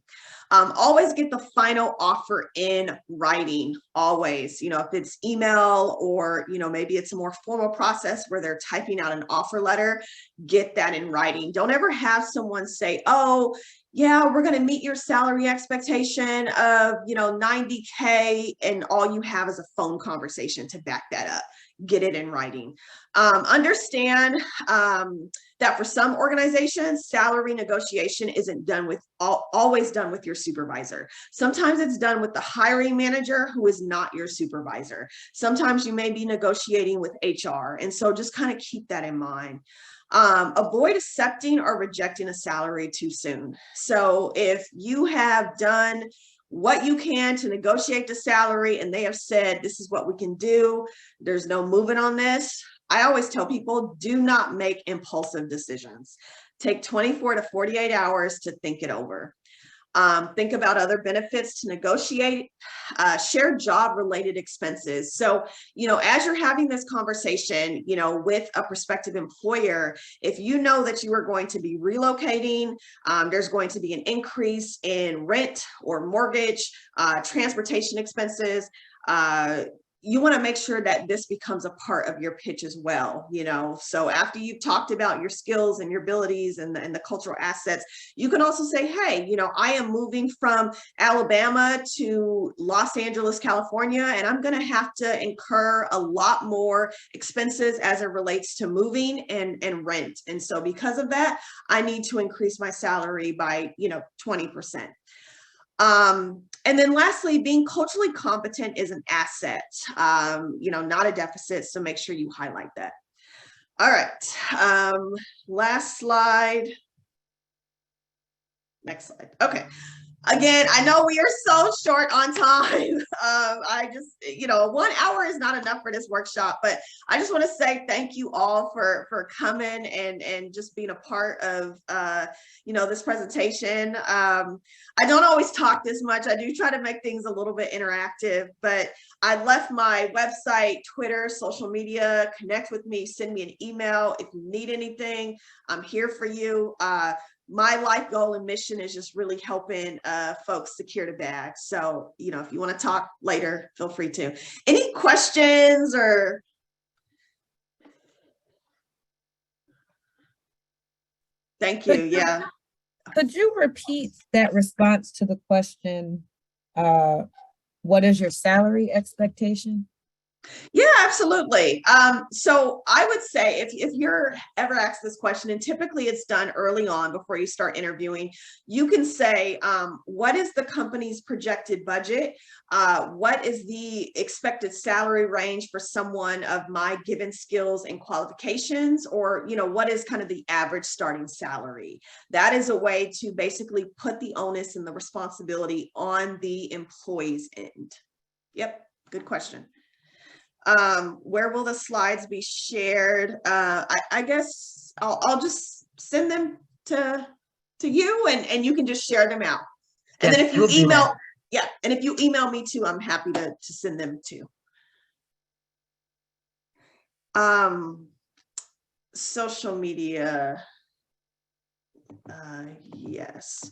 Always get the final offer in writing, always. If it's email or, maybe it's a more formal process where they're typing out an offer letter, get that in writing. Don't ever have someone say, oh, yeah, we're going to meet your salary expectation of, 90K, and all you have is a phone conversation to back that up. Get it in writing. Understand that for some organizations, salary negotiation isn't done with always done with your supervisor. Sometimes it's done with the hiring manager who is not your supervisor. Sometimes you may be negotiating with HR. And so just kind of keep that in mind. Avoid accepting or rejecting a salary too soon. So if you have done what you can to negotiate the salary and they have said, this is what we can do, there's no moving on this, I always tell people, do not make impulsive decisions. Take 24 to 48 hours to think it over. Think about other benefits to negotiate, share job related expenses. So, as you're having this conversation, with a prospective employer, if you know that you are going to be relocating, there's going to be an increase in rent or mortgage, transportation expenses, you want to make sure that this becomes a part of your pitch as well. So after you've talked about your skills and your abilities and the cultural assets, you can also say, hey, I am moving from Alabama to Los Angeles, California, and I'm going to have to incur a lot more expenses as it relates to moving and rent. And so because of that, I need to increase my salary by, 20%. And then lastly, being culturally competent is an asset, not a deficit. So make sure you highlight that. All right. Last slide. Next slide. Okay. Again, I know we are so short on time. I just, 1 hour is not enough for this workshop, but I just want to say thank you all for coming and just being a part of, this presentation. I don't always talk this much. I do try to make things a little bit interactive, but I left my website, Twitter, social media. Connect with me, send me an email. If you need anything, I'm here for you. My life goal and mission is just really helping folks secure the bag. So, if you want to talk later, feel free to. Any questions or? Thank you. Yeah. Could you repeat that response to the question, what is your salary expectation? Yeah, absolutely. So I would say if you're ever asked this question, and typically it's done early on before you start interviewing, you can say, what is the company's projected budget? What is the expected salary range for someone of my given skills and qualifications? Or, what is kind of the average starting salary? That is a way to basically put the onus and the responsibility on the employee's end. Yep, good question. Where will the slides be shared? I guess I'll just send them to you and you can just share them out. And Yes, then if you we'll do email, that. yeah, and if you email me too, I'm happy to send them too. Social media. Yes,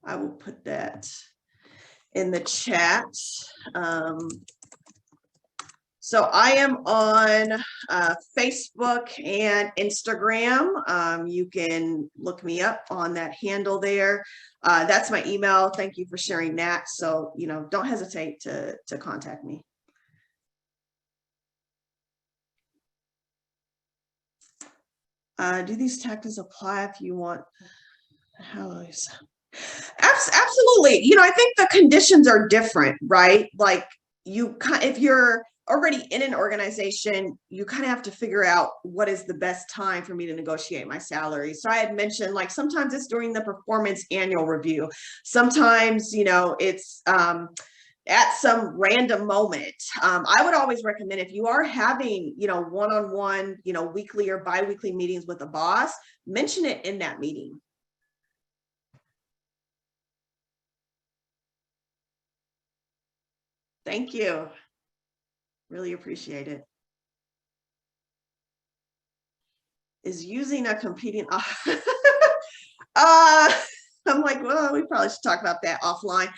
I will put that in the chat. So I am on Facebook and Instagram. You can look me up on that handle there. That's my email. Thank you for sharing that. So, don't hesitate to contact me. Do these tactics apply if you want? Absolutely. I think the conditions are different, right? Like if you're already in an organization, you kind of have to figure out what is the best time for me to negotiate my salary. So I had mentioned, like, sometimes it's during the performance annual review. Sometimes, it's at some random moment. I would always recommend, if you are having, one-on-one, weekly or bi-weekly meetings with a boss, mention it in that meeting. Thank you. Really appreciate it. is using a competing I'm like, well, we probably should talk about that offline.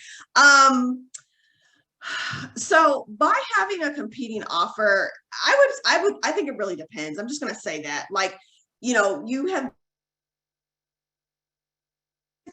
So by having a competing offer, I think it really depends. I'm just going to say that, like, you have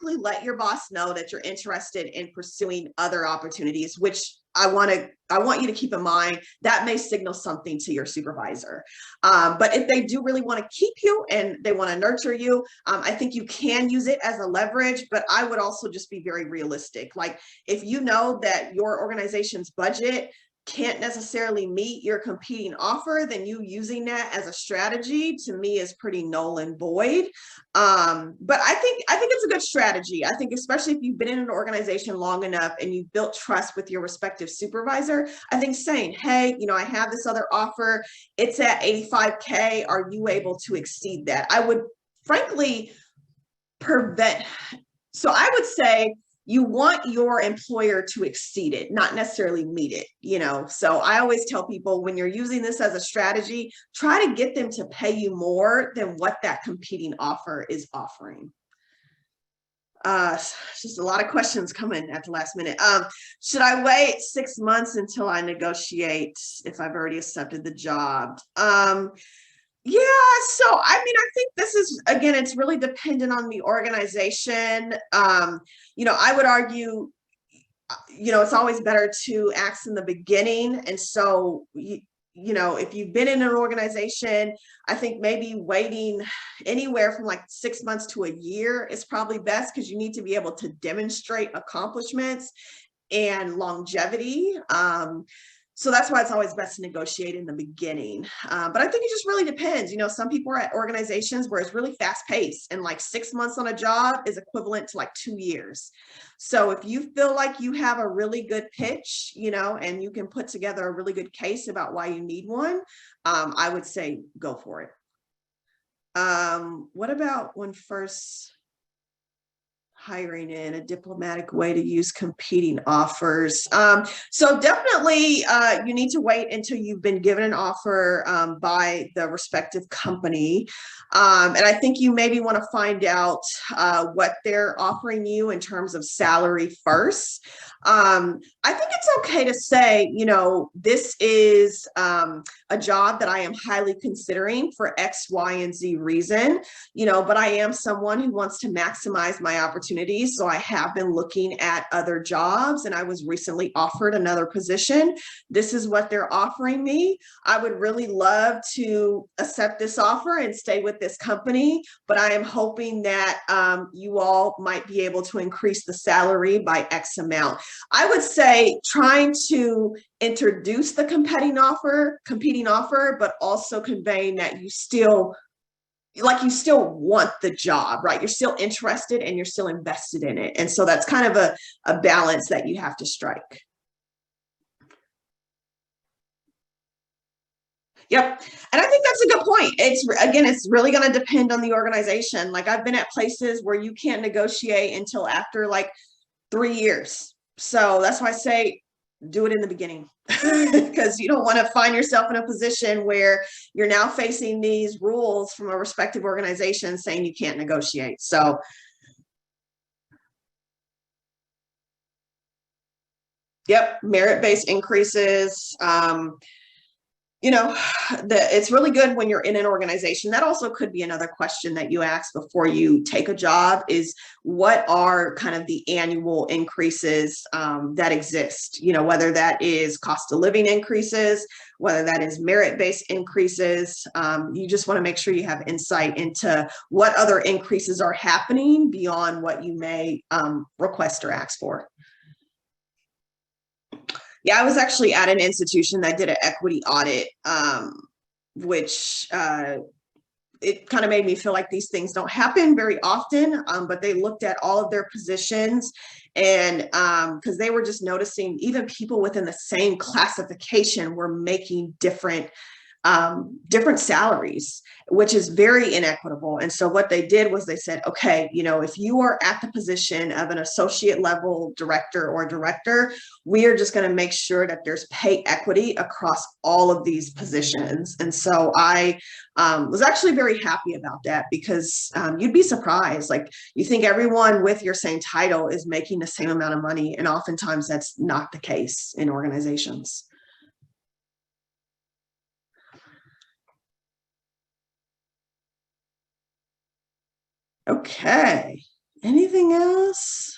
let your boss know that you're interested in pursuing other opportunities, which I want you to keep in mind that may signal something to your supervisor. But if they do really want to keep you and they want to nurture you, I think you can use it as a leverage, but I would also just be very realistic. Like, if you know that your organization's budget can't necessarily meet your competing offer, then you using that as a strategy to me is pretty null and void. But I think it's a good strategy. I think especially if you've been in an organization long enough and you've built trust with your respective supervisor, I think saying, hey, I have this other offer, it's at 85K. Are you able to exceed that? I would frankly prevent. So I would say you want your employer to exceed it, not necessarily meet it, So I always tell people, when you're using this as a strategy, try to get them to pay you more than what that competing offer is offering. Just a lot of questions coming at the last minute. Should I wait 6 months until I negotiate if I've already accepted the job? Yeah, so I mean, I think this is, again, it's really dependent on the organization. I would argue, it's always better to ask in the beginning. And so, if you've been in an organization, I think maybe waiting anywhere from like 6 months to a year is probably best, because you need to be able to demonstrate accomplishments and longevity. So that's why it's always best to negotiate in the beginning. But I think it just really depends. Some people are at organizations where it's really fast paced, and like 6 months on a job is equivalent to like 2 years. So if you feel like you have a really good pitch, and you can put together a really good case about why you need one, I would say go for it. What about when first hiring in a diplomatic way to use competing offers? So definitely you need to wait until you've been given an offer by the respective company. And I think you maybe want to find out what they're offering you in terms of salary first. I think it's okay to say, this is a job that I am highly considering for X, Y, and Z reason, but I am someone who wants to maximize my opportunities. So I have been looking at other jobs, and I was recently offered another position. This is what they're offering me. I would really love to accept this offer and stay with this company, but I am hoping that you all might be able to increase the salary by X amount. I would say trying to introduce the competing offer, but also conveying that you still want the job, right? You're still interested and you're still invested in it. And so that's kind of a balance that you have to strike. Yep. And I think that's a good point. It's really going to depend on the organization. Like, I've been at places where you can't negotiate until after like 3 years. So that's why I say do it in the beginning, because you don't want to find yourself in a position where you're now facing these rules from a respective organization saying you can't negotiate. So yep, merit-based increases. It's really good when you're in an organization. That also could be another question that you ask before you take a job, is what are kind of the annual increases that exist, whether that is cost of living increases, whether that is merit-based increases. You just want to make sure you have insight into what other increases are happening beyond what you may request or ask for. Yeah, I was actually at an institution that did an equity audit, which it kind of made me feel like these things don't happen very often, but they looked at all of their positions, and because they were just noticing even people within the same classification were making different different salaries, which is very inequitable. And so what they did was they said, okay, you know, if you are at the position of an associate level director or director, we are just going to make sure that there's pay equity across all of these positions. And so I was actually very happy about that, because you'd be surprised. Like, you think everyone with your same title is making the same amount of money, and oftentimes that's not the case in organizations. Okay, anything else?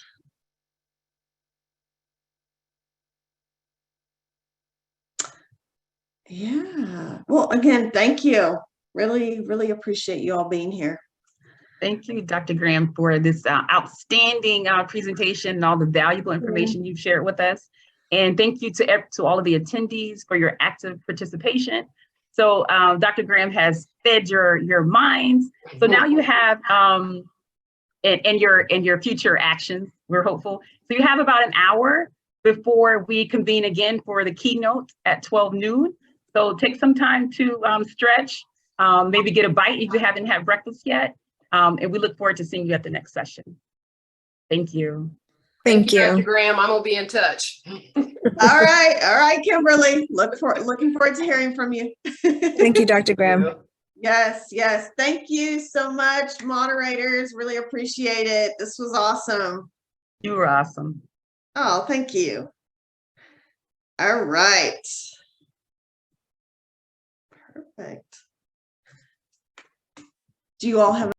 Yeah, well, again, thank you. Really appreciate you all being here. Thank you, Dr. Graham, for this outstanding presentation and all the valuable information you've shared with us. And thank you to all of the attendees for your active participation. So Dr. Graham has fed your minds. So now you have, and your future actions, we're hopeful. So you have about an hour before we convene again for the keynote at 12 noon. So take some time to stretch, maybe get a bite if you haven't had breakfast yet. And we look forward to seeing you at the next session. Thank you. Thank you, Dr. Graham. I'm gonna be in touch. All right, Kimberly. Looking forward to hearing from you. Thank you, Dr. Graham. Yes. Thank you so much, moderators. Really appreciate it. This was awesome. You were awesome. Oh, thank you. All right. Perfect. Do you all have